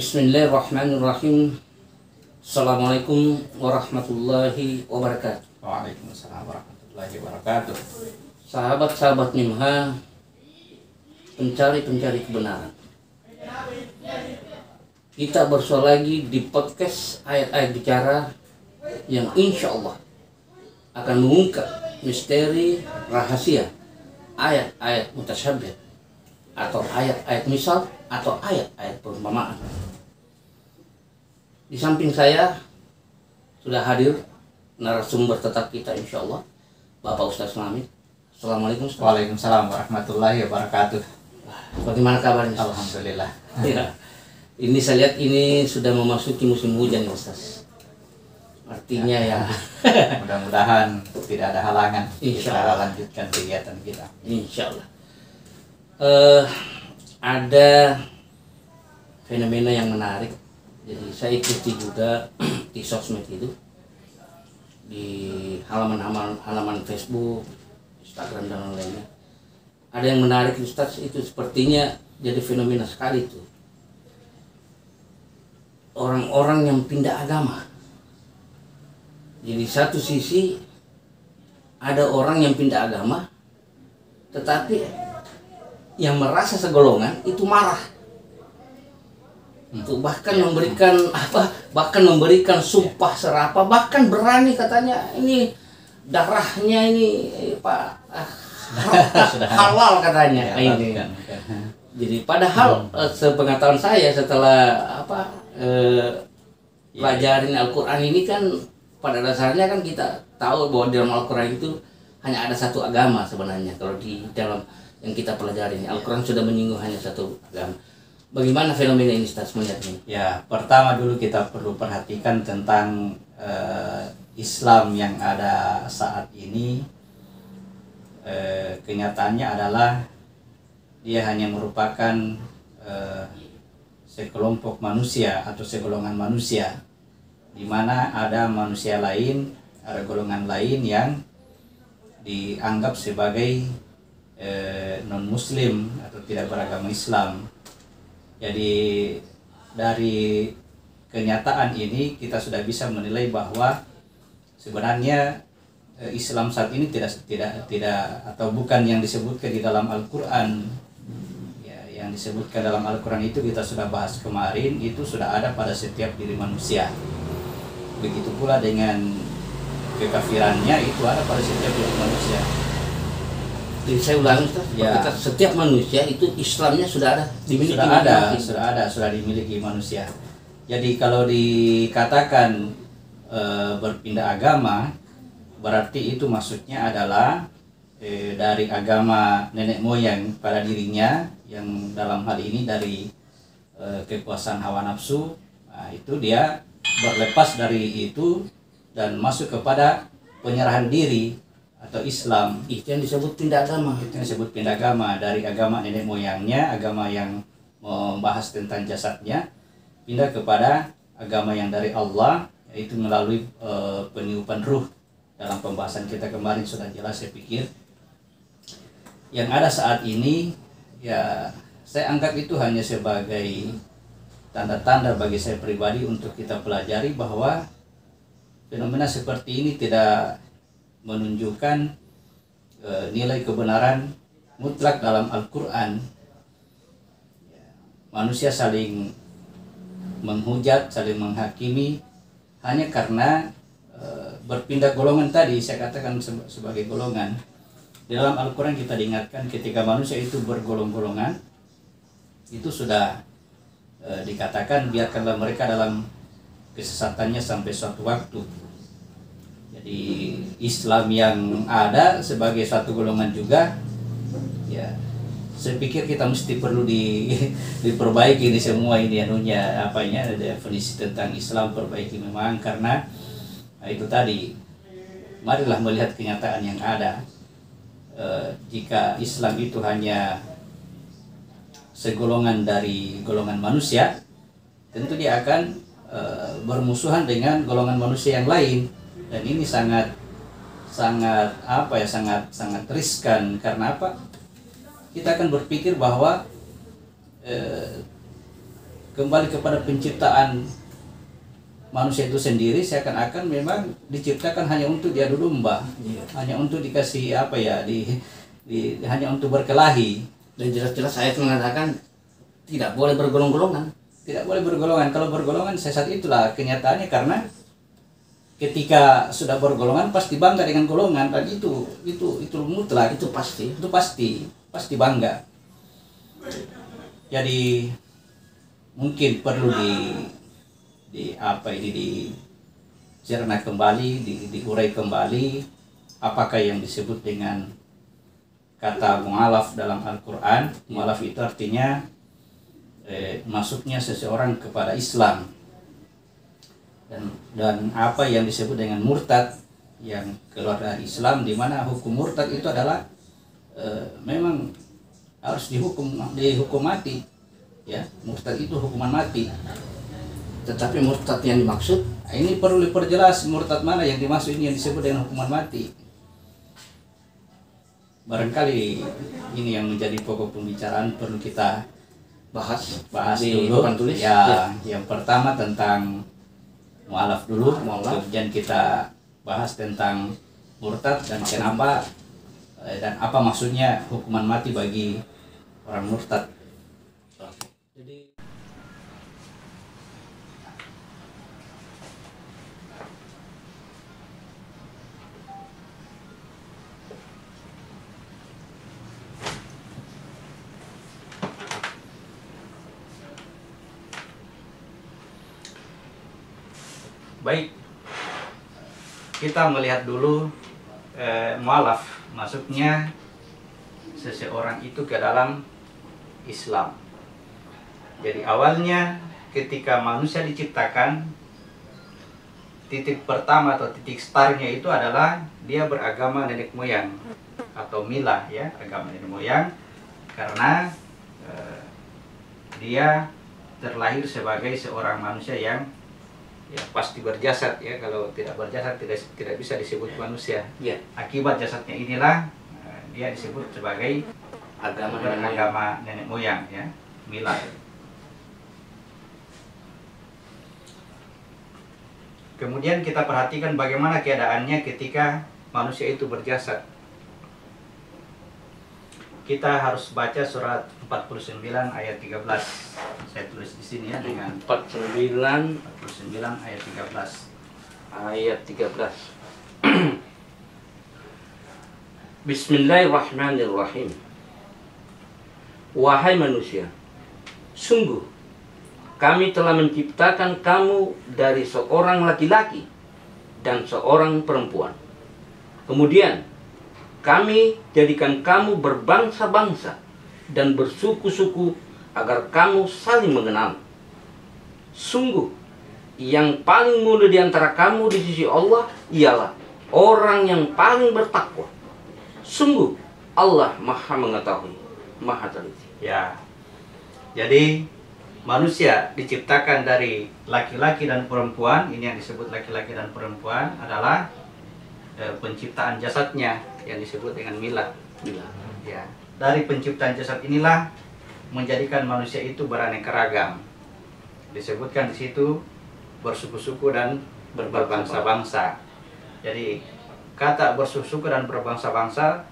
Bismillahirrahmanirrahim. Assalamualaikum warahmatullahi wabarakatuh. Waalaikumsalam warahmatullahi wabarakatuh. Sahabat-sahabat Nimha, pencari-pencari kebenaran, kita bersua lagi di podcast ayat-ayat bicara yang insya Allah akan mengungkap misteri rahasia ayat-ayat mutasyabih atau ayat-ayat misal atau ayat-ayat perumpamaan. Di samping saya sudah hadir narasumber tetap kita insya Allah, Bapak Ustaz Mamit. Assalamualaikum. Waalaikumsalam warahmatullahi wabarakatuh. Bagaimana kabarnya? Alhamdulillah. Ya. Ini saya lihat ini sudah memasuki musim hujan ya Ustaz. Artinya ya Mudah-mudahan tidak ada halangan Insya kita Allah. lanjutkan kegiatan kita. insya Allah. Ada fenomena yang menarik. Jadi saya ikuti juga di sosmed itu, di halaman Facebook, Instagram dan lainnya. Ada yang menarik Ustaz, itu sepertinya jadi fenomena sekali itu. Orang-orang yang pindah agama. Jadi satu sisi ada orang yang pindah agama, tetapi yang merasa segolongan itu marah. Itu bahkan memberikan memberikan sumpah serapah, bahkan berani katanya ini darahnya ini halal katanya ini. Jadi padahal sepengetahuan saya setelah pelajarin Al-Quran ini kan pada dasarnya kan kita tahu bahwa di dalam Al-Quran itu hanya ada satu agama sebenarnya. Kalau di dalam yang kita pelajari Al-Quran sudah menyinggung hanya satu agama. Bagaimana fenomena ini Ustaz melihatnya? Ya, pertama dulu kita perlu perhatikan tentang Islam yang ada saat ini. Kenyataannya adalah dia hanya merupakan sekelompok manusia atau segolongan manusia, di mana ada manusia lain, ada golongan lain yang dianggap sebagai non-muslim atau tidak beragama Islam. Jadi dari kenyataan ini kita sudah bisa menilai bahwa sebenarnya Islam saat ini tidak atau bukan yang disebutkan di dalam Al-Quran. Ya, yang disebutkan dalam Al-Quran itu kita sudah bahas kemarin, itu sudah ada pada setiap diri manusia. Begitu pula dengan kekafirannya, itu ada pada setiap diri manusia. Jadi saya ulangi Ustaz, Ya. setiap manusia itu Islamnya sudah ada dimiliki. Sudah dimiliki manusia. Jadi kalau dikatakan berpindah agama, berarti itu maksudnya adalah dari agama nenek moyang pada dirinya, yang dalam hal ini dari kekuasaan hawa nafsu. Nah, itu dia berlepas dari itu dan masuk kepada penyerahan diri atau Islam. Itu yang disebut pindah agama. Itu yang disebut pindah agama, dari agama nenek moyangnya, agama yang membahas tentang jasadnya, pindah kepada agama yang dari Allah, yaitu melalui peniupan ruh. Dalam pembahasan kita kemarin sudah jelas, saya pikir. Yang ada saat ini, ya saya anggap itu hanya sebagai tanda-tanda bagi saya pribadi untuk kita pelajari bahwa fenomena seperti ini tidak menunjukkan nilai kebenaran mutlak dalam Al-Quran. Manusia saling menghujat, saling menghakimi hanya karena berpindah golongan tadi, saya katakan sebagai golongan. Di dalam Al-Quran kita diingatkan ketika manusia itu bergolong-golongan, itu sudah dikatakan biarkanlah mereka dalam kesesatannya sampai suatu waktu. Jadi Islam yang ada sebagai suatu golongan juga, ya saya pikir kita mesti perlu diperbaiki ini semua ini anunya, definisi tentang Islam perbaiki memang, karena itu tadi, marilah melihat kenyataan yang ada. Jika Islam itu hanya segolongan dari golongan manusia, tentu dia akan bermusuhan dengan golongan manusia yang lain. Dan ini sangat riskan. Karena apa? Kita akan berpikir bahwa kembali kepada penciptaan manusia itu sendiri, seakan-akan memang diciptakan hanya untuk diadu domba, hanya untuk dikasih apa ya, hanya untuk berkelahi. Dan jelas-jelas ayat mengatakan tidak boleh bergolong-golongan. Tidak boleh bergolongan. Kalau bergolongan sesat, itulah kenyataannya, karena ketika sudah bergolongan pasti bangga dengan golongan, dan itu mutlak, itu pasti bangga. Jadi mungkin perlu dicerna kembali, diurai kembali apakah yang disebut dengan kata mu'alaf dalam Al-Quran. Mu'alaf itu artinya masuknya seseorang kepada Islam, dan apa yang disebut dengan murtad, yang keluar dari Islam, di mana hukum murtad itu adalah memang harus dihukum mati, ya. Murtad itu hukuman mati. Tetapi murtad yang dimaksud, ini perlu diperjelas murtad mana yang dimaksud ini yang disebut dengan hukuman mati. Barangkali ini yang menjadi pokok pembicaraan, perlu kita bahas di dulu. papan tulis. Ya, yang pertama tentang mu'alaf dulu, kemudian kita bahas tentang murtad dan kenapa dan apa maksudnya hukuman mati bagi orang murtad. Jadi baik, kita melihat dulu mu'alaf, masuknya seseorang itu ke dalam Islam. Jadi awalnya ketika manusia diciptakan, titik pertama atau titik startnya itu adalah dia beragama nenek moyang atau milah, ya, agama nenek moyang, karena dia terlahir sebagai seorang manusia yang ya pasti berjasad, ya. Kalau tidak berjasad tidak bisa disebut manusia. ya, Akibat jasadnya inilah dia disebut sebagai agama nenek moyang, ya, milah. Kemudian kita perhatikan bagaimana keadaannya ketika manusia itu berjasad. Kita harus baca surat 49 ayat 13. Saya tulis di sini, ya, dengan 49 ayat 13. ayat 13. Bismillahirrahmanirrahim. Wahai manusia, sungguh kami telah menciptakan kamu dari seorang laki-laki dan seorang perempuan. Kemudian kami jadikan kamu berbangsa-bangsa dan bersuku-suku agar kamu saling mengenal. Sungguh yang paling mulia di antara kamu di sisi Allah ialah orang yang paling bertakwa. Sungguh Allah Maha mengetahui, Maha teliti. Ya. Jadi manusia diciptakan dari laki-laki dan perempuan. Ini yang disebut laki-laki dan perempuan adalah penciptaan jasadnya yang disebut dengan milah. Ya. Dari penciptaan jasad inilah menjadikan manusia itu beraneka ragam. Disebutkan di situ bersuku-suku dan berbangsa-bangsa. Jadi kata bersuku-suku dan berbangsa-bangsa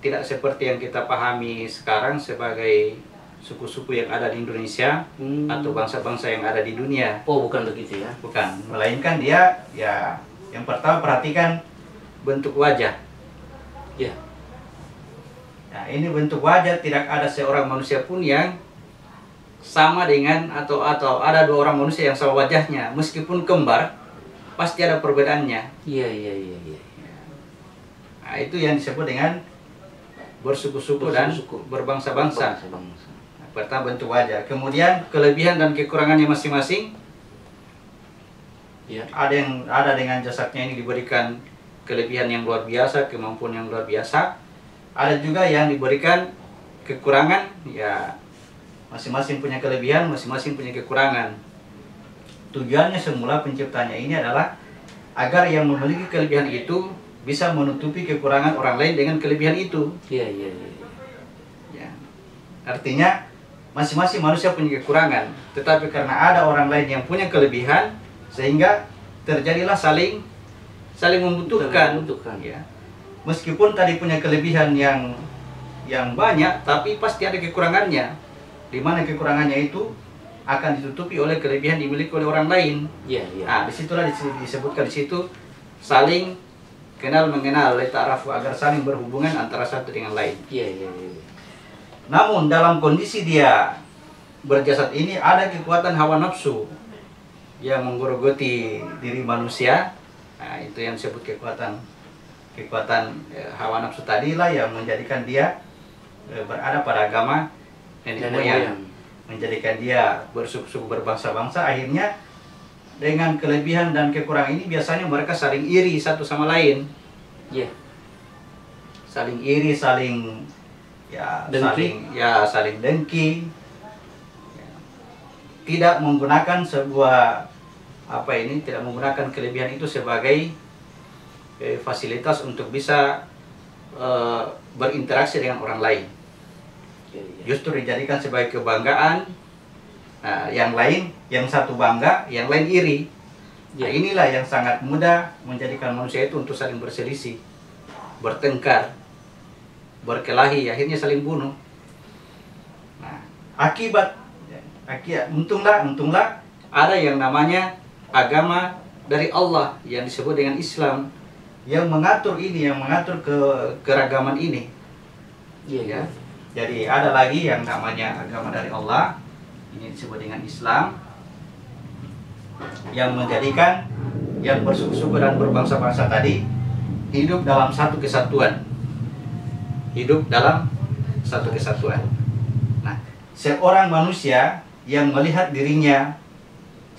tidak seperti yang kita pahami sekarang sebagai suku-suku yang ada di Indonesia atau bangsa-bangsa yang ada di dunia. Oh, bukan begitu, ya? Bukan, melainkan dia, ya, yang pertama perhatikan bentuk wajah. Ya. Nah, ini bentuk wajah, tidak ada seorang manusia pun yang sama dengan atau ada dua orang manusia yang sama wajahnya, meskipun kembar pasti ada perbedaannya. Iya. Nah, itu yang disebut dengan bersuku-suku dan berbangsa-bangsa. Pertama bentuk wajah, kemudian kelebihan dan kekurangannya masing-masing. Ya. Ada dengan jasadnya ini diberikan kelebihan yang luar biasa, kemampuan yang luar biasa. Ada juga yang diberikan kekurangan, ya, masing-masing punya kelebihan, masing-masing punya kekurangan. Tujuannya semula penciptanya ini adalah agar yang memiliki kelebihan itu bisa menutupi kekurangan orang lain dengan kelebihan itu. Iya. Ya. Artinya masing-masing manusia punya kekurangan, tetapi karena ada orang lain yang punya kelebihan, sehingga terjadilah saling membutuhkan. Ya. Meskipun tadi punya kelebihan yang banyak, tapi pasti ada kekurangannya. Di mana kekurangannya itu akan ditutupi oleh kelebihan dimiliki oleh orang lain. Nah, disitulah disebutkan di situ saling kenal mengenal, ta'arafu, agar saling berhubungan antara satu dengan lain. Namun dalam kondisi dia berjasad ini ada kekuatan hawa nafsu yang menggerogoti diri manusia. Nah, itu yang disebut kekuatan hawa nafsu tadilah yang menjadikan dia berada pada agama nenek moyang, menjadikan dia bersuku-suku, berbangsa-bangsa. Akhirnya dengan kelebihan dan kekurangan ini biasanya mereka saling iri satu sama lain. Saling iri, saling dengki. Tidak menggunakan tidak menggunakan kelebihan itu sebagai fasilitas untuk bisa berinteraksi dengan orang lain. Justru dijadikan sebagai kebanggaan. Nah, yang satu bangga, yang lain iri. Nah, inilah yang sangat mudah menjadikan manusia itu untuk saling berselisih, bertengkar, berkelahi, akhirnya saling bunuh. Nah, untunglah ada yang namanya agama dari Allah yang disebut dengan Islam, yang mengatur keragaman ini. Ya. Jadi ada lagi yang namanya agama dari Allah, ini disebut dengan Islam, yang menjadikan yang bersuku-suku dan berbangsa-bangsa tadi hidup dalam satu kesatuan. Nah, seorang manusia yang melihat dirinya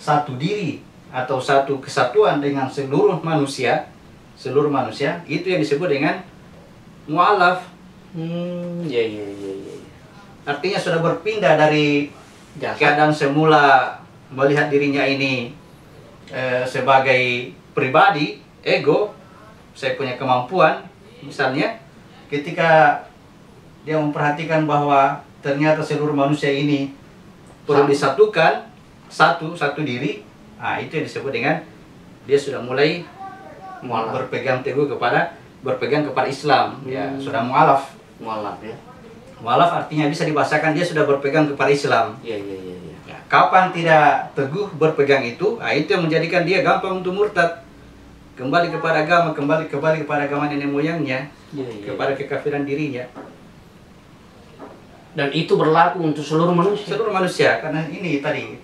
satu diri atau satu kesatuan dengan seluruh manusia, itu yang disebut dengan mu'alaf. Artinya sudah berpindah dari keadaan semula melihat dirinya ini sebagai pribadi, ego, saya punya kemampuan. Misalnya ketika dia memperhatikan bahwa ternyata seluruh manusia ini perlu disatukan, satu diri, nah itu yang disebut dengan dia sudah mulai berpegang kepada Islam. Ya, sudah mu'alaf ya. Mu'alaf artinya bisa dibahasakan dia sudah berpegang kepada Islam. Ya, kapan tidak teguh berpegang itu, nah itu yang menjadikan dia gampang untuk murtad, kembali kepada agama nenek moyangnya, kepada kekafiran dirinya. Dan itu berlaku untuk seluruh manusia. Karena ini tadi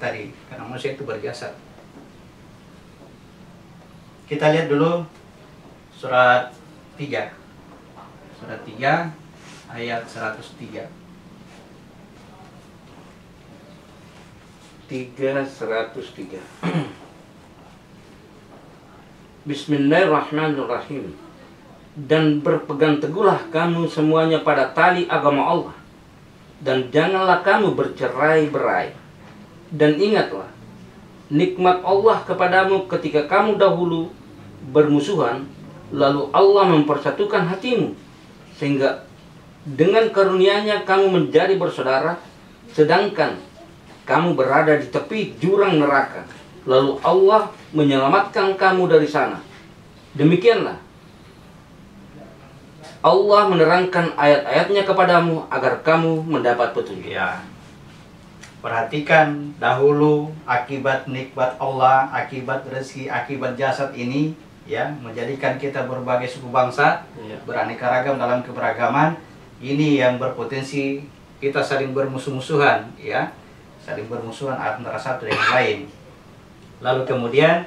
karena manusia itu berjasad. Kita lihat dulu surat 3 ayat 103. 103. Bismillahirrahmanirrahim. Dan berpegang teguhlah kamu semuanya pada tali agama Allah, dan janganlah kamu bercerai-berai. Dan ingatlah nikmat Allah kepadamu ketika kamu dahulu bermusuhan, lalu Allah mempersatukan hatimu, sehingga dengan karunia-Nya kamu menjadi bersaudara, sedangkan kamu berada di tepi jurang neraka, lalu Allah menyelamatkan kamu dari sana. Demikianlah Allah menerangkan ayat-ayatnya kepadamu agar kamu mendapat petunjuk. Ya. Perhatikan dahulu akibat nikmat Allah, akibat rezeki, akibat jasad ini, ya, menjadikan kita berbagai suku bangsa, beraneka ragam dalam keberagaman. Ini yang berpotensi kita saling bermusuh-musuhan, ya, saling bermusuhan antara satu dengan lain. Lalu kemudian,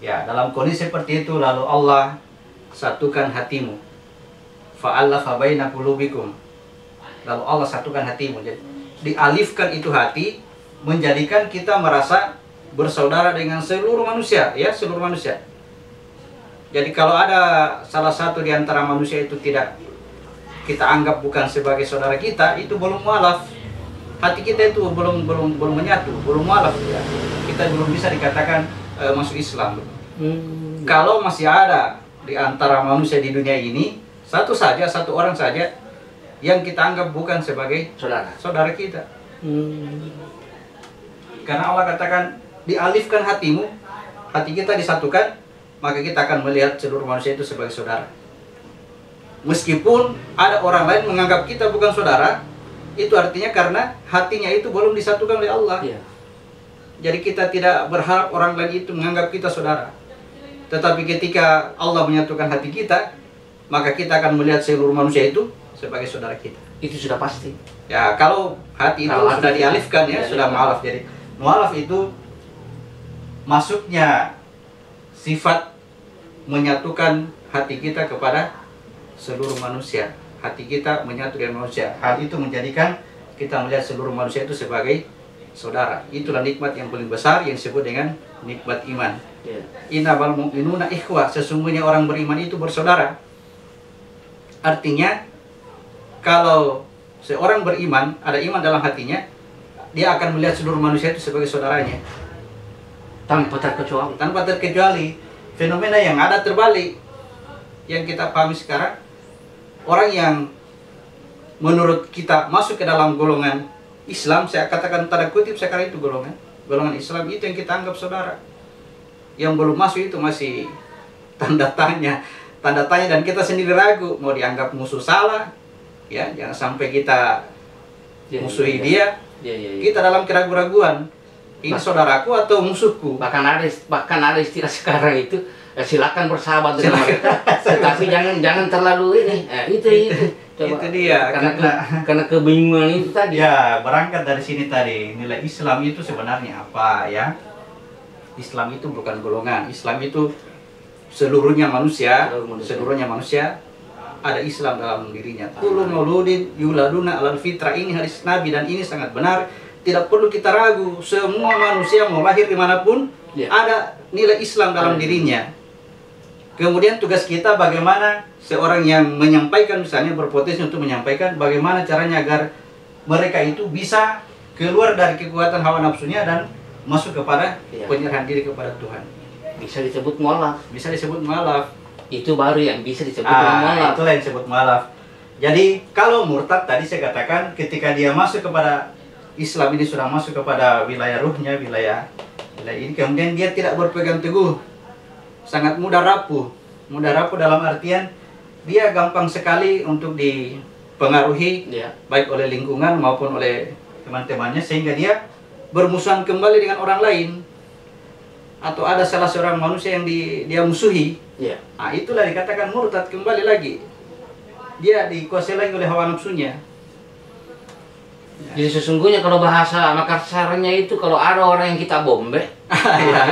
ya, dalam kondisi seperti itu, lalu Allah satukan hatimu. Fa'allafa baina qulubikum. Lalu Allah satukan hatimu. Jadi dialifkan itu hati, menjadikan kita merasa bersaudara dengan seluruh manusia, ya, seluruh manusia. Jadi kalau ada salah satu di antara manusia itu tidak kita anggap bukan sebagai saudara kita, itu belum mualaf. Hati kita itu belum menyatu, belum mualaf, ya. Kita belum bisa dikatakan masuk Islam. Kalau masih ada di antara manusia di dunia ini satu orang saja yang kita anggap bukan sebagai saudara kita, Karena Allah katakan, dialifkan hatimu, hati kita disatukan, maka kita akan melihat seluruh manusia itu sebagai saudara. Meskipun ada orang lain menganggap kita bukan saudara, itu artinya karena hatinya itu belum disatukan oleh Allah. Iya. Jadi kita tidak berharap orang lain itu menganggap kita saudara. Tetapi ketika Allah menyatukan hati kita, maka kita akan melihat seluruh manusia itu sebagai saudara kita. Itu sudah pasti. Ya, kalau hati itu Kalau sudah hati dialifkan ya, ya, sudah ya. mu'alaf. Jadi mu'alaf itu masuknya sifat menyatukan hati kita kepada seluruh manusia. Hati kita menyatu dengan manusia. Hal itu menjadikan kita melihat seluruh manusia itu sebagai saudara. Itulah nikmat yang paling besar yang disebut dengan nikmat iman. Ya. Innamal mu'minuna ikhwah, sesungguhnya orang beriman itu bersaudara. Artinya kalau seorang beriman, ada iman dalam hatinya, dia akan melihat seluruh manusia itu sebagai saudaranya. Tanpa terkecuali. Tanpa terkecuali. Fenomena yang ada terbalik yang kita pahami sekarang, orang yang menurut kita masuk ke dalam golongan Islam, saya katakan tanda kutip sekarang itu golongan Islam, itu yang kita anggap saudara. Yang belum masuk itu masih tanda tanya, dan kita sendiri ragu mau dianggap musuh salah, ya jangan sampai kita musuhi dia. Ya. Kita dalam keraguan-raguan, ini saudaraku atau musuhku. Bahkan ada istilah sekarang itu, silakan bersahabat dengan mereka, tetapi jangan terlalu ini. Itu. Coba. Itu dia, karena kebingungan itu tadi. Ya, berangkat dari sini tadi, nilai Islam itu sebenarnya apa ya? Islam itu bukan golongan. Islam itu seluruhnya manusia. Ada Islam dalam dirinya. Kullu mauludin yuladuna alal fitrah, ini hadis Nabi dan ini sangat benar. Tidak perlu kita ragu, semua manusia mau lahir dimanapun ada nilai Islam dalam dirinya. Kemudian tugas kita bagaimana seorang yang menyampaikan, misalnya berpotensi untuk menyampaikan, bagaimana caranya agar mereka itu bisa keluar dari kekuatan hawa nafsunya dan masuk kepada penyerahan diri kepada Tuhan. Bisa disebut mu'alaf. Bisa disebut mu'alaf. Itu baru yang bisa disebut mu'alaf. Itulah yang disebut mu'alaf. Jadi kalau murtad tadi saya katakan ketika dia masuk kepada Islam, ini sudah masuk kepada wilayah ruhnya, wilayah ini, kemudian dia tidak berpegang teguh, sangat mudah rapuh dalam artian dia gampang sekali untuk dipengaruhi baik oleh lingkungan maupun oleh teman-temannya, sehingga dia bermusuhan kembali dengan orang lain, atau ada salah seorang manusia yang dia musuhi. Nah, itulah dikatakan murtad, kembali lagi dia dikuasai lagi oleh hawa nafsunya. Jadi sesungguhnya kalau bahasa kasarnya itu, kalau ada orang yang kita bombe,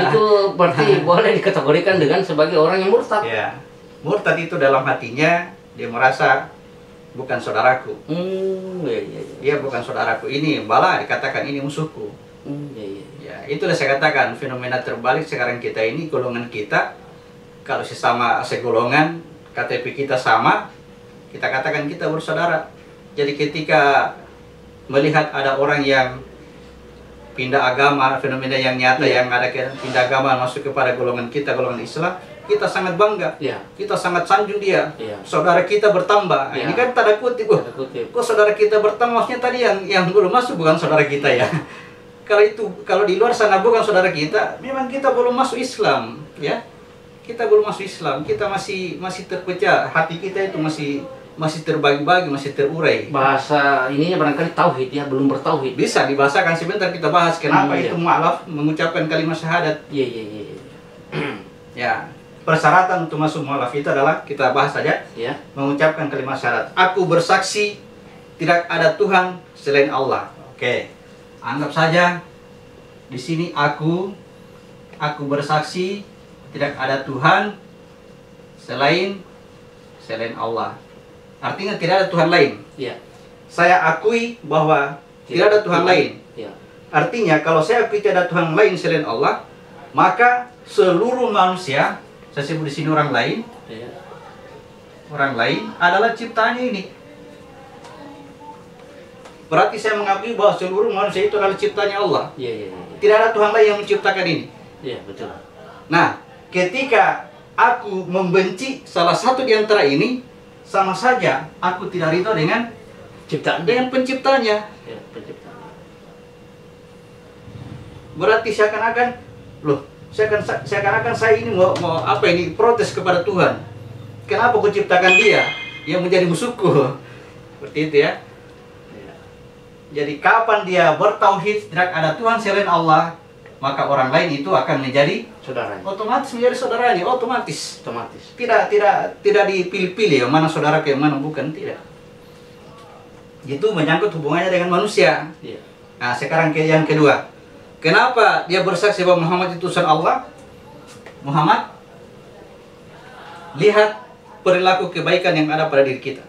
itu berarti boleh dikategorikan dengan sebagai orang yang murtad. Ya. Murtad itu dalam hatinya dia merasa bukan saudaraku. Dia bukan saudaraku, ini malah dikatakan ini musuhku. Ya, itulah saya katakan fenomena terbalik sekarang kita ini, golongan kita kalau sesama segolongan, KTP kita sama, kita katakan kita bersaudara. Jadi ketika melihat ada orang yang pindah agama, fenomena yang nyata yang ada pindah agama masuk kepada golongan kita, golongan Islam, kita sangat bangga, kita sangat sanjung dia, saudara kita bertambah. Ini kan tanda kutip, kok saudara kita bertambah, maksudnya tadi yang belum masuk bukan saudara kita ya. Kalau di luar sana bukan saudara kita, memang kita belum masuk Islam, ya. Kita belum masuk Islam, kita masih terpecah, hati kita itu masih terbagi-bagi, masih terurai. Bahasa ininya barangkali tauhid ya, belum bertauhid. Bisa dibahasakan, sebentar kita bahas kenapa itu mu'alaf mengucapkan kalimat syahadat. Ya, persyaratan untuk masuk mu'alaf itu adalah, kita bahas saja, mengucapkan kalimat syahadat. Aku bersaksi tidak ada Tuhan selain Allah. Oke. Anggap saja di sini aku bersaksi tidak ada Tuhan selain Allah. Artinya tidak ada Tuhan lain. Saya akui bahwa tidak ada Tuhan lain. Artinya kalau saya akui tidak ada Tuhan lain selain Allah, maka seluruh manusia, saya sebut di sini orang lain, adalah ciptaannya ini. Berarti saya mengakui bahwa seluruh manusia itu adalah ciptanya Allah. Tidak ada Tuhan lain yang menciptakan ini. Betul. Nah, ketika aku membenci salah satu di antara ini, sama saja aku tidak ridho dengan penciptanya. Berarti seakan-akan, loh, seakan-akan saya ini mau apa ini, protes kepada Tuhan. Kenapa kau ciptakan dia yang menjadi musuhku? Seperti itu ya. Jadi kapan dia bertauhid, tidak ada Tuhan selain Allah, maka orang lain itu akan menjadi saudaranya. Otomatis menjadi saudaranya, otomatis. Otomatis. Tidak dipilih-pilih yang mana saudara yang mana bukan, tidak. Itu menyangkut hubungannya dengan manusia. Iya. Nah, sekarang yang kedua. Kenapa dia bersaksi bahwa Muhammad itu utusan Allah? Muhammad, lihat perilaku kebaikan yang ada pada diri kita.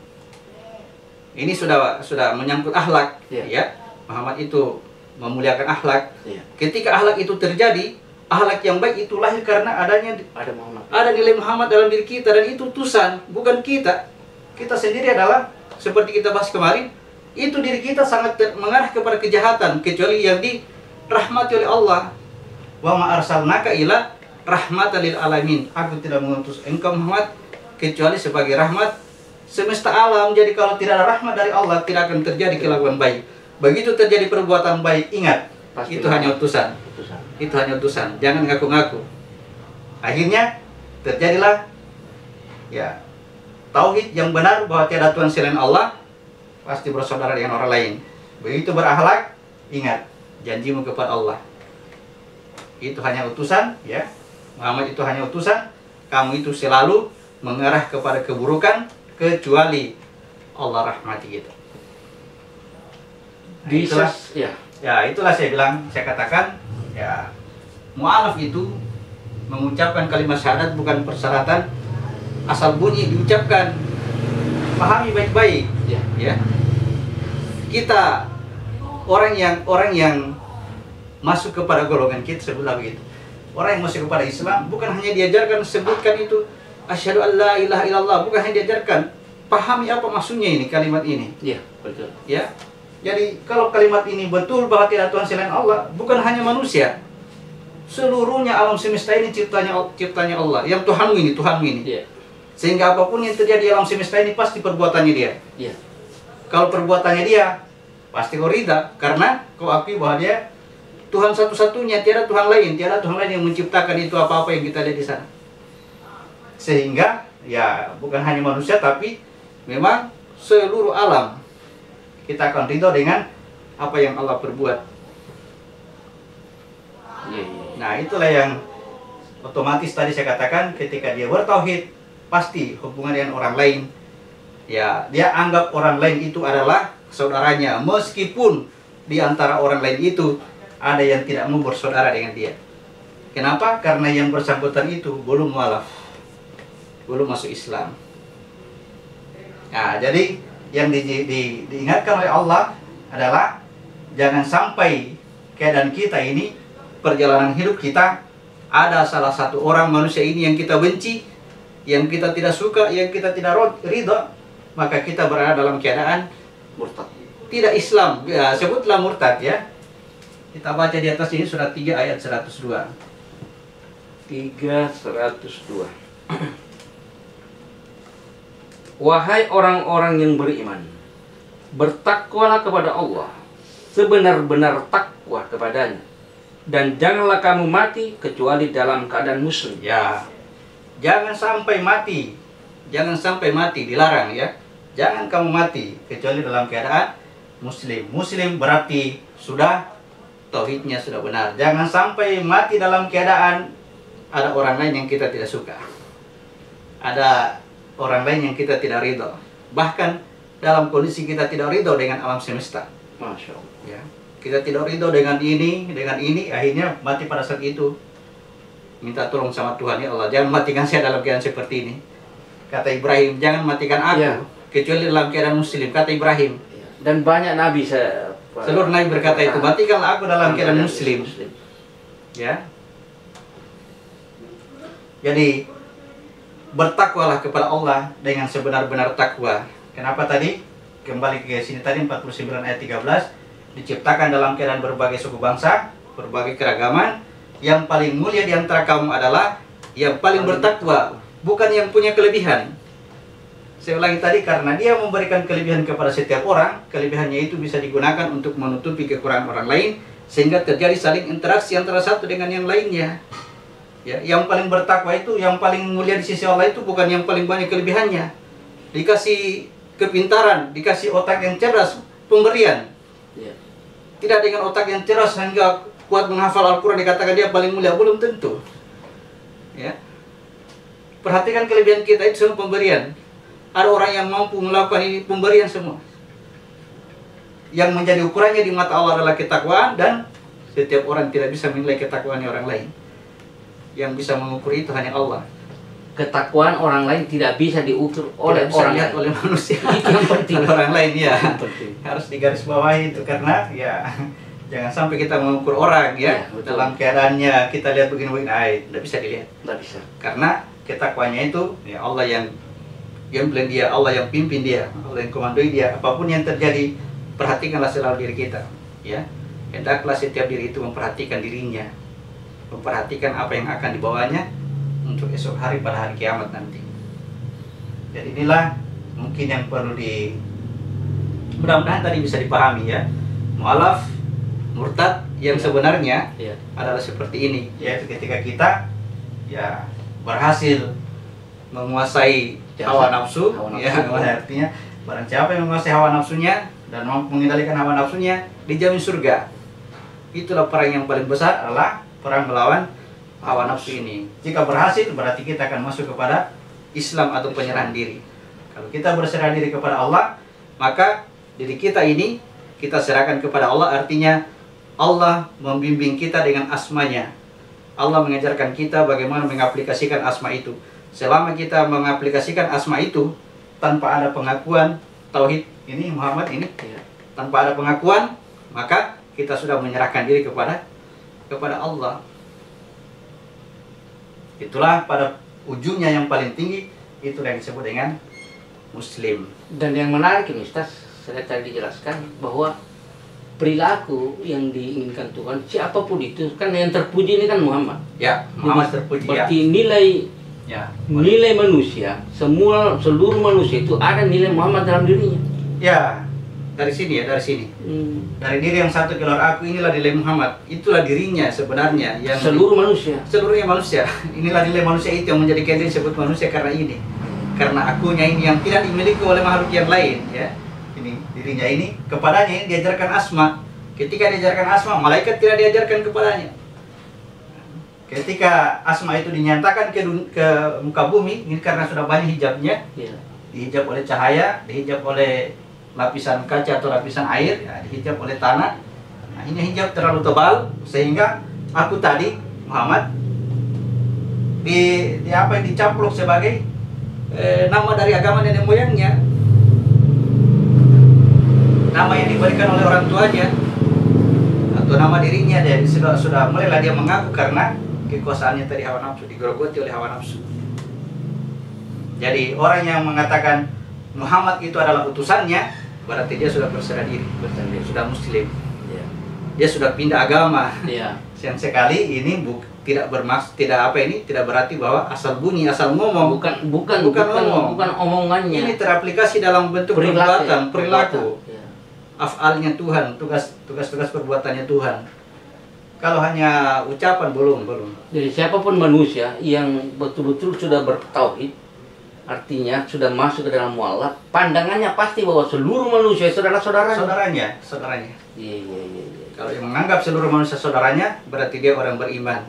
Ini sudah menyangkut akhlak, ya. Muhammad itu memuliakan akhlak. Iya. Ketika akhlak itu terjadi, akhlak yang baik itu lahir karena Ada Muhammad. ada nilai Muhammad dalam diri kita, dan itu utusan, bukan kita. Kita sendiri adalah seperti kita bahas kemarin, itu diri kita sangat mengarah kepada kejahatan, kecuali yang dirahmati oleh Allah. Wa ma arsalnaka ila rahmatan lil alamin. Aku tidak mengutus engkau Muhammad kecuali sebagai rahmat semesta alam. Jadi kalau tidak ada rahmat dari Allah, tidak akan terjadi kelakuan baik. Begitu terjadi perbuatan baik, ingat, Pasti itu hanya utusan. Itu hanya utusan, jangan ngaku-ngaku. Akhirnya terjadilah ya tauhid yang benar bahwa tiada Tuhan selain Allah, pasti bersaudara dengan orang lain. Begitu berakhlak, ingat janjimu kepada Allah. Itu hanya utusan, ya. Muhammad itu hanya utusan. Kamu itu selalu mengarah kepada keburukan kecuali Allah rahmati kita. Nah, itulah, ya itulah saya bilang, saya katakan ya mu'alaf itu mengucapkan kalimat syahadat bukan persyaratan asal bunyi diucapkan. Pahami baik-baik, ya. Kita orang yang masuk kepada golongan kita, sebutlah begitu. Orang yang masuk kepada Islam bukan hanya diajarkan sebutkan itu asyhadu an la ilaha illallah, bukan hanya diajarkan, pahami apa maksudnya ini kalimat ini. Iya, betul. Ya. Jadi kalau kalimat ini betul bahwa tidak Tuhan selain Allah, bukan hanya manusia, seluruhnya alam semesta ini ciptanya Allah. Yang Tuhanmu ini, Tuhanmu ini. Iya. Sehingga apapun yang terjadi di alam semesta ini pasti perbuatannya dia. Iya. Kalau perbuatannya dia, pasti kau rida karena kau akui bahwa dia Tuhan satu-satunya, tiada Tuhan lain yang menciptakan itu apa-apa yang kita lihat di sana. Sehingga ya bukan hanya manusia tapi memang seluruh alam kita akan ridho dengan apa yang Allah perbuat. Nah, itulah yang otomatis tadi saya katakan, ketika dia bertauhid, pasti hubungan dengan orang lain, ya dia anggap orang lain itu adalah saudaranya, meskipun di antara orang lain itu ada yang tidak mau bersaudara dengan dia. Kenapa? Karena yang bersangkutan itu belum mualaf, belum masuk Islam. Nah, jadi yang diingatkan oleh Allah adalah jangan sampai keadaan kita ini, perjalanan hidup kita, ada salah satu orang manusia ini yang kita benci, yang kita tidak suka, yang kita tidak ridho, maka kita berada dalam keadaan Murtad. tidak Islam. Ya, sebutlah murtad, ya. Kita baca di atas ini surat 3 ayat 102. 3:102. Wahai orang-orang yang beriman, bertakwalah kepada Allah sebenar-benar takwa kepadanya, dan janganlah kamu mati kecuali dalam keadaan muslim. Ya, jangan sampai mati, dilarang, ya. Jangan kamu mati kecuali dalam keadaan muslim. Muslim berarti sudah tauhidnya sudah benar. Jangan sampai mati dalam keadaan ada orang lain yang kita tidak suka, ada orang lain yang kita tidak ridho, bahkan dalam kondisi kita tidak ridho dengan alam semesta. Masya Allah. Ya, kita tidak ridho dengan ini, akhirnya mati pada saat itu. Minta tolong sama Tuhan, ya Allah, jangan matikan saya dalam keadaan seperti ini. Kata Ibrahim, jangan matikan aku, ya, kecuali dalam keadaan muslim, kata Ibrahim. Ya. Dan banyak nabi, seluruh nabi berkata itu, matikanlah aku dalam keadaan muslim. Ya. Jadi bertakwalah kepada Allah dengan sebenar-benar takwa. Kenapa tadi? Kembali ke sini tadi 49 ayat 13, diciptakan dalam keadaan berbagai suku bangsa, berbagai keragaman. Yang paling mulia di antara kamu adalah yang paling bertakwa, bukan yang punya kelebihan. Saya ulangi tadi, karena dia memberikan kelebihan kepada setiap orang, kelebihannya itu bisa digunakan untuk menutupi kekurangan orang lain, sehingga terjadi saling interaksi antara satu dengan yang lainnya. Ya, yang paling bertakwa itu, yang paling mulia di sisi Allah itu bukan yang paling banyak kelebihannya. Dikasih kepintaran, dikasih otak yang cerdas, pemberian. Ya. Tidak dengan otak yang cerdas sehingga kuat menghafal Al-Quran dikatakan dia paling mulia, belum tentu. Ya. Perhatikan kelebihan kita itu semua pemberian. Ada orang yang mampu melakukan ini, pemberian semua. Yang menjadi ukurannya di mata Allah adalah ketakwaan, dan setiap orang tidak bisa menilai ketakwaannya orang lain. Yang bisa mengukur itu hanya Allah. Ketakwaan orang lain tidak bisa diukur oleh orang lain. Oleh manusia. Itu yang penting. Orang lain ya. Penting. Harus digarisbawahi itu, karena ya jangan sampai kita mengukur orang ya, dalam keadaannya kita lihat begini-begini, tidak bisa dilihat. Tidak bisa. Karena ketakwaannya itu ya Allah yang plan dia, Allah yang pimpin dia, Allah yang komandoi dia. Apapun yang terjadi, perhatikanlah selalu diri kita. Ya, hendaklah setiap diri itu memperhatikan dirinya, memperhatikan apa yang akan dibawanya untuk esok hari pada hari kiamat nanti. Jadi inilah mungkin yang perlu mudah-mudahan tadi bisa dipahami ya. Mu'alaf, murtad yang sebenarnya adalah seperti ini, yaitu ketika kita ya berhasil menguasai hawa nafsu. Ya, artinya barang siapa yang menguasai hawa nafsunya dan mampu mengendalikan hawa nafsunya, dijamin surga. Itulah perang yang paling besar, adalah perang melawan hawa nafsu ini. Jika berhasil, berarti kita akan masuk kepada Islam atau penyerahan diri. Kalau kita berserah diri kepada Allah, maka diri kita ini kita serahkan kepada Allah. Artinya Allah membimbing kita dengan asmanya. Allah mengajarkan kita bagaimana mengaplikasikan asma itu. Selama kita mengaplikasikan asma itu tanpa ada pengakuan tauhid ini, Muhammad ini, tanpa ada pengakuan, maka kita sudah menyerahkan diri kepada Allah. Itulah pada ujungnya yang paling tinggi, itu yang disebut dengan Muslim. Dan yang menarik ini Ustaz, saya tadi dijelaskan bahwa perilaku yang diinginkan Tuhan, siapapun itu, kan yang terpuji ini kan Muhammad. Ya, Muhammad terpuji. Berarti nilai manusia, seluruh manusia itu ada nilai Muhammad dalam dirinya. Ya, dari sini. Dari diri yang satu keluar aku, inilah nilai Muhammad. Itulah dirinya sebenarnya. Yang seluruhnya manusia. Inilah nilai manusia itu yang menjadikan diri disebut manusia karena ini. Karena akunya ini yang tidak dimiliki oleh makhluk yang lain, ya. Ini dirinya ini, kepadanya ini diajarkan asma. Ketika diajarkan asma, malaikat tidak diajarkan kepadanya. Ketika asma itu dinyatakan ke muka bumi, ini karena sudah banyak hijabnya, dihijab oleh cahaya, dihijab oleh lapisan kaca atau lapisan air, ya, dihijab oleh tanah. Nah, ini hijab terlalu tebal sehingga aku tadi Muhammad dicaplok sebagai nama dari agama nenek moyangnya, nama yang diberikan oleh orang tuanya, atau nama dirinya. Dan sudah mulailah dia mengaku karena kekuasaannya tadi hawa nafsu, digerogoti oleh hawa nafsu. Jadi orang yang mengatakan Muhammad itu adalah utusannya, berarti dia sudah berserah diri, sudah Muslim. Dia sudah pindah agama. Yang sekali ini tidak berarti bahwa asal bunyi, asal ngomong. Bukan omongannya. Ini teraplikasi dalam bentuk perbuatan, perilaku. Af'alnya Tuhan, tugas-tugas perbuatannya Tuhan. Kalau hanya ucapan belum. Jadi siapapun manusia yang betul-betul sudah bertauhid, artinya sudah masuk ke dalam mu'alaf, pandangannya pasti bahwa seluruh manusia itu adalah saudaranya. Iya. Kalau dia menganggap seluruh manusia saudaranya, berarti dia orang beriman.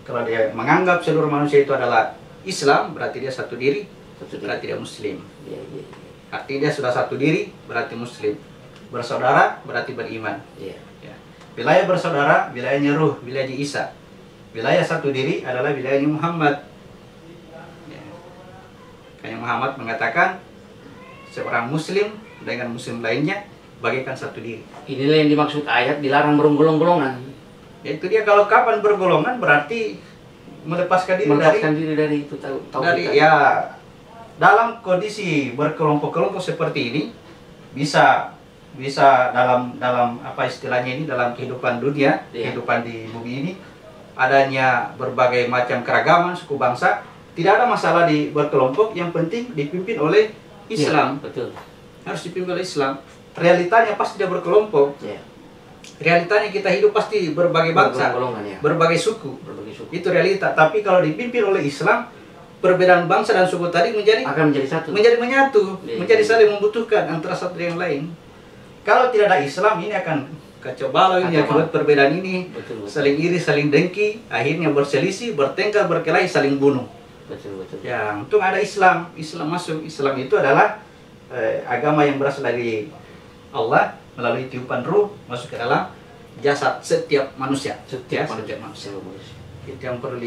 Kalau dia menganggap seluruh manusia itu adalah Islam, berarti dia satu diri, berarti dia Muslim. Iya. Artinya dia sudah satu diri, berarti Muslim. Bersaudara, berarti beriman. Iya. Wilayah bersaudara, wilayahnya Ruh, wilayahnya Isa. Wilayah satu diri adalah wilayahnya Muhammad. Karena Muhammad mengatakan seorang Muslim dengan Muslim lainnya bagaikan satu diri. Inilah yang dimaksud ayat dilarang bergolong-golongan. Itu dia, kalau kapan bergolongan berarti melepaskan diri dari itu dalam kondisi berkelompok-kelompok seperti ini bisa dalam apa istilahnya ini, dalam kehidupan dunia, kehidupan di bumi ini, adanya berbagai macam keragaman suku bangsa, tidak ada masalah di berkelompok, yang penting dipimpin oleh Islam. Betul. Harus dipimpin oleh Islam. Realitanya pasti dia berkelompok. realitanya kita hidup pasti berbagai bangsa, golongan, ya. berbagai suku. Berbagai suku. Itu realita. Tapi kalau dipimpin oleh Islam, perbedaan bangsa dan suku tadi akan menjadi satu. menjadi menyatu, Iya. menjadi saling membutuhkan antara satu dengan lain. Kalau tidak ada Islam, ini akan kacau balau ini, akibat perbedaan ini, Betul. saling iri, saling dengki, akhirnya berselisih, bertengkar, berkelahi, saling bunuh. Betul. Ya, untung ada Islam. Islam masuk. Islam itu adalah agama yang berasal dari Allah melalui tiupan ruh masuk ke dalam jasad setiap manusia. Setiap manusia. Itu yang perlu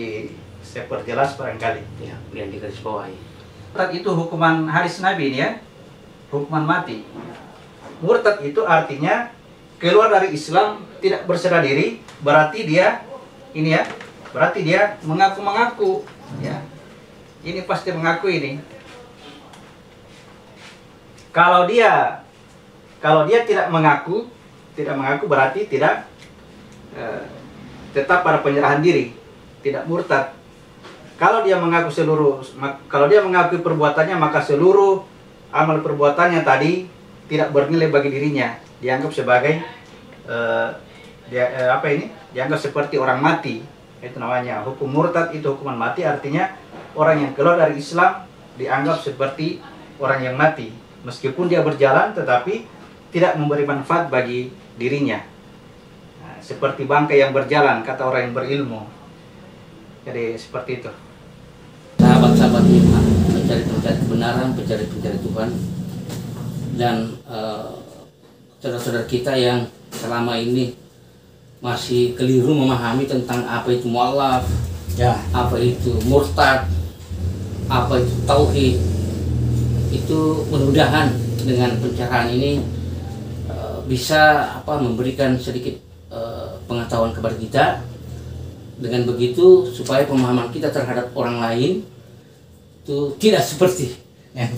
saya perjelas barangkali. Ya, yang digarisbawahi. Murtad itu hukuman hadis Nabi ini ya, hukuman mati. Murtad itu artinya keluar dari Islam, tidak berserah diri, berarti dia ini ya, berarti dia mengaku-mengaku ya. Ini pasti mengaku ini. Kalau dia tidak mengaku berarti tidak tetap pada penyerahan diri, tidak murtad. Kalau dia mengakui perbuatannya, maka seluruh amal perbuatannya tadi tidak bernilai bagi dirinya, dianggap sebagai dianggap seperti orang mati. Itu namanya hukum murtad, itu hukuman mati, artinya orang yang keluar dari Islam dianggap seperti orang yang mati, meskipun dia berjalan tetapi tidak memberi manfaat bagi dirinya. Nah, seperti bangkai yang berjalan, kata orang yang berilmu. Jadi seperti itu. Sahabat-sahabat iman, pencari-pencari kebenaran, pencari-pencari Tuhan, dan saudara-saudara kita yang selama ini masih keliru memahami tentang apa itu mu'alaf, Ya. apa itu murtad, apa itu tauhid. Itu mudah-mudahan dengan pencerahan ini bisa memberikan sedikit pengetahuan kepada kita. Dengan begitu supaya pemahaman kita terhadap orang lain itu tidak seperti yang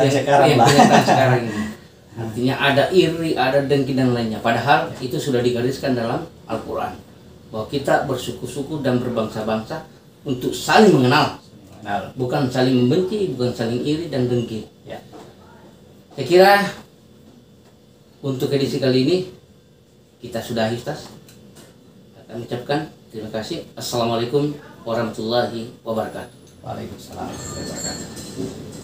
sekarang ini. Artinya ada iri, ada dengki dan lainnya. Padahal itu sudah digariskan dalam Al-Quran bahwa kita bersuku-suku dan berbangsa-bangsa untuk saling mengenal, bukan saling membenci, bukan saling iri dan dengki. Ya. Saya kira untuk edisi kali ini kita sudahi, Ustaz. Kami ucapkan terima kasih. Assalamualaikum warahmatullahi wabarakatuh. Waalaikumsalam warahmatullahi wabarakatuh.